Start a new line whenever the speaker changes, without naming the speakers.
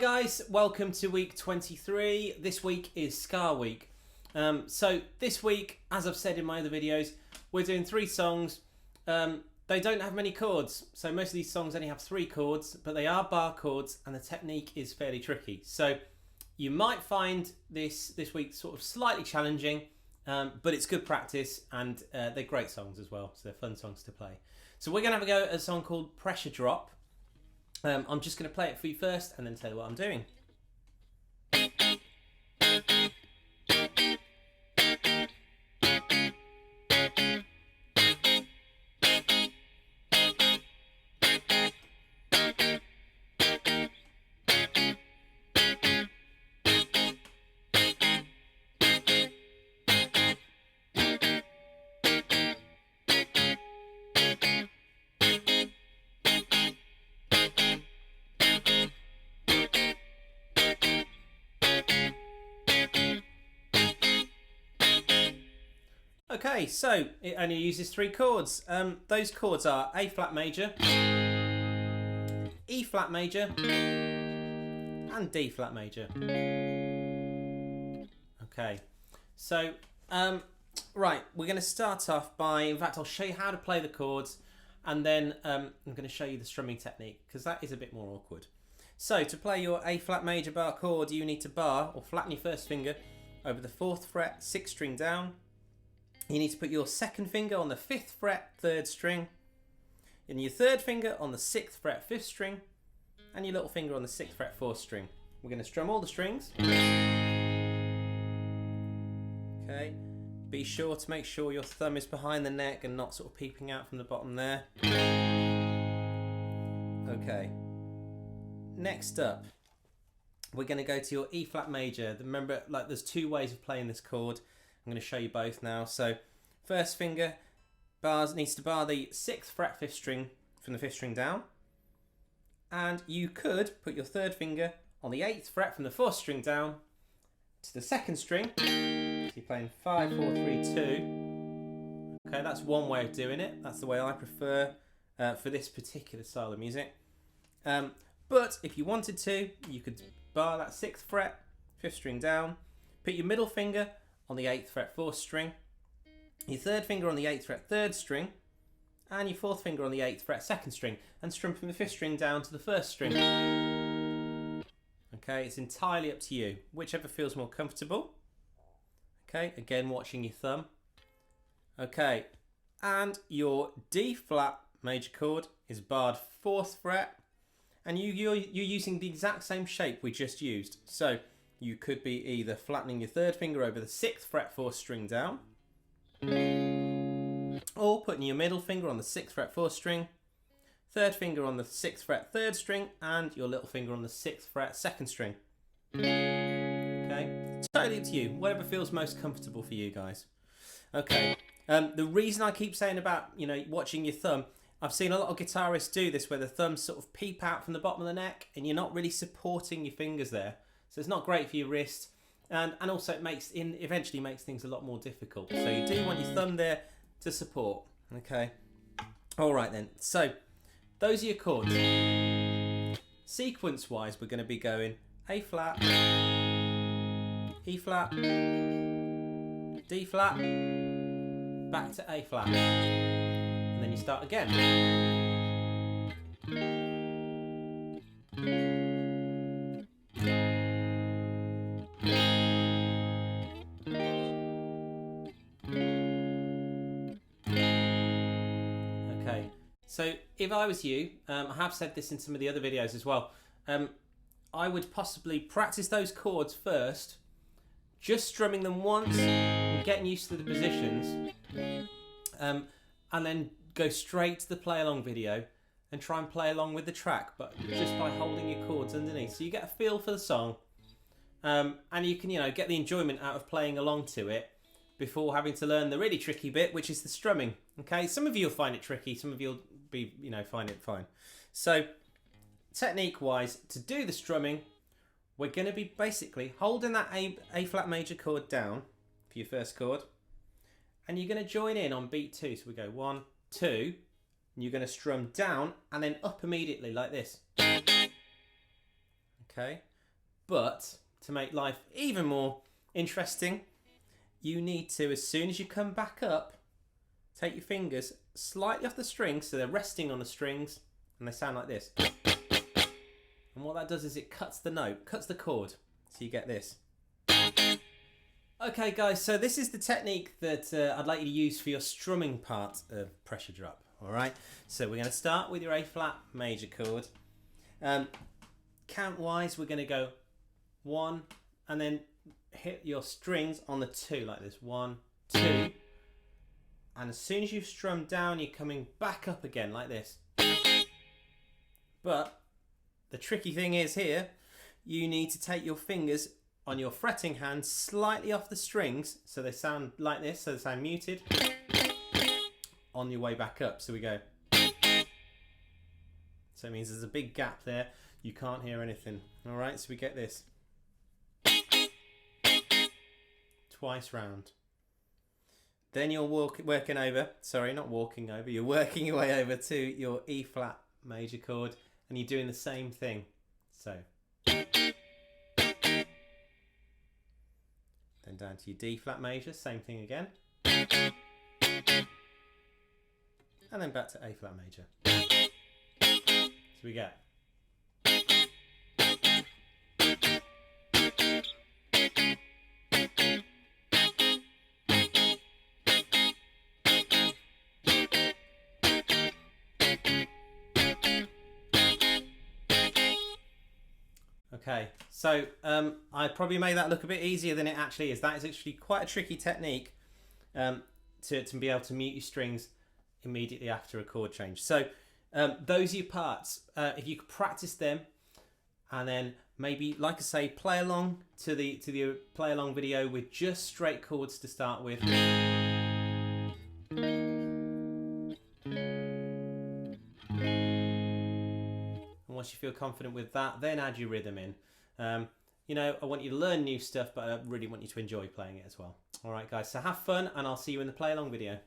guys, welcome to week 23. This week is Ska week. So this week, as I've said in my other videos, we're doing 3 songs. They don't have many chords, so most of these songs only have 3 chords, but they are bar chords and the technique is fairly tricky. So you might find this week sort of slightly challenging, but it's good practice and they're great songs as well, so they're fun songs to play. So we're going to have a go at a song called Pressure Drop. I'm just going to play it for you first and then tell you what I'm doing. Okay, so it only uses 3 chords. Those chords are A flat major, E flat major, and D flat major. Okay, so right, we're going to start off by, in fact, I'll show you how to play the chords, and then I'm going to show you the strumming technique because that is a bit more awkward. So to play your A flat major bar chord, you need to bar or flatten your first finger over the 4th fret, 6th string down. You need to put your 2nd finger on the 5th fret, 3rd string, and your 3rd finger on the 6th fret, 5th string, and your little finger on the 6th fret, 4th string. We're going to strum all the strings. Okay, be sure to make sure your thumb is behind the neck and not sort of peeping out from the bottom there. Okay, next up, we're going to go to your E flat major. Remember, like, there's 2 ways of playing this chord. I'm going to show you both now. So first finger needs to bar the 6th fret 5th string from the 5th string down, and you could put your 3rd finger on the 8th fret from the 4th string down to the 2nd string. So you're playing 5, 4, 3, 2. Okay, that's one way of doing it. That's the way I prefer for this particular style of music. But if you wanted to, you could bar that 6th fret 5th string down, put your middle finger on the 8th fret 4th string, your 3rd finger on the 8th fret 3rd string, and your 4th finger on the 8th fret 2nd string, and strum from the 5th string down to the 1st string. Okay, it's entirely up to you, whichever feels more comfortable. Okay, again watching your thumb. Okay, and your D flat major chord is barred 4th fret, and you're using the exact same shape we just used. So you could be either flattening your 3rd finger over the 6th fret 4th string down, or putting your middle finger on the 6th fret 4th string, 3rd finger on the 6th fret 3rd string, and your little finger on the 6th fret 2nd string. Okay, totally up to you, whatever feels most comfortable for you guys. Okay, the reason I keep saying about, watching your thumb, I've seen a lot of guitarists do this where the thumbs sort of peep out from the bottom of the neck and you're not really supporting your fingers there. So it's not great for your wrist, and also it eventually makes things a lot more difficult. So you do want your thumb there to support. Okay. All right then. So those are your chords. Sequence-wise, we're going to be going A flat, E flat, D flat, back to A flat, and then you start again. So if I was you, I have said this in some of the other videos as well, I would possibly practice those chords first, just strumming them once and getting used to the positions, and then go straight to the play along video and try and play along with the track, but just by holding your chords underneath. So you get a feel for the song, and you can get the enjoyment out of playing along to it before having to learn the really tricky bit, which is the strumming. Okay, some of you will find it tricky, some of you will find it fine. So technique wise, to do the strumming, we're going to be basically holding that A flat major chord down for your first chord, and you're going to join in on beat 2. So we go 1, 2, and you're going to strum down and then up immediately like this. Okay, But to make life even more interesting, you need to, as soon as you come back up, take your fingers slightly off the strings so they're resting on the strings and they sound like this. And what that does is it cuts the note, cuts the chord, so you get this. Okay guys, so this is the technique that I'd like you to use for your strumming part of Pressure Drop. Alright, so we're going to start with your A flat major chord. Count wise, we're going to go 1 and then hit your strings on the 2 like this. 1, 2. And as soon as you've strummed down, you're coming back up again like this. But the tricky thing is here, you need to take your fingers on your fretting hand slightly off the strings so they sound like this, so they sound muted, on your way back up. So we go. So it means there's a big gap there. You can't hear anything. All right, so we get this. Twice round. Then you're working over, sorry, not walking over, you're working your way over to your E flat major chord and you're doing the same thing. So. Then down to your D flat major, same thing again. And then back to A flat major. So we go. Okay, so I probably made that look a bit easier than it actually is. That is actually quite a tricky technique to be able to mute your strings immediately after a chord change. So those are your parts. If you could practice them and then maybe, like I say, play along to the play along video with just straight chords to start with. Once you feel confident with that, then add your rhythm in. You know, I want you to learn new stuff, but I really want you to enjoy playing it as well. All right, guys, so have fun, and I'll see you in the play along video.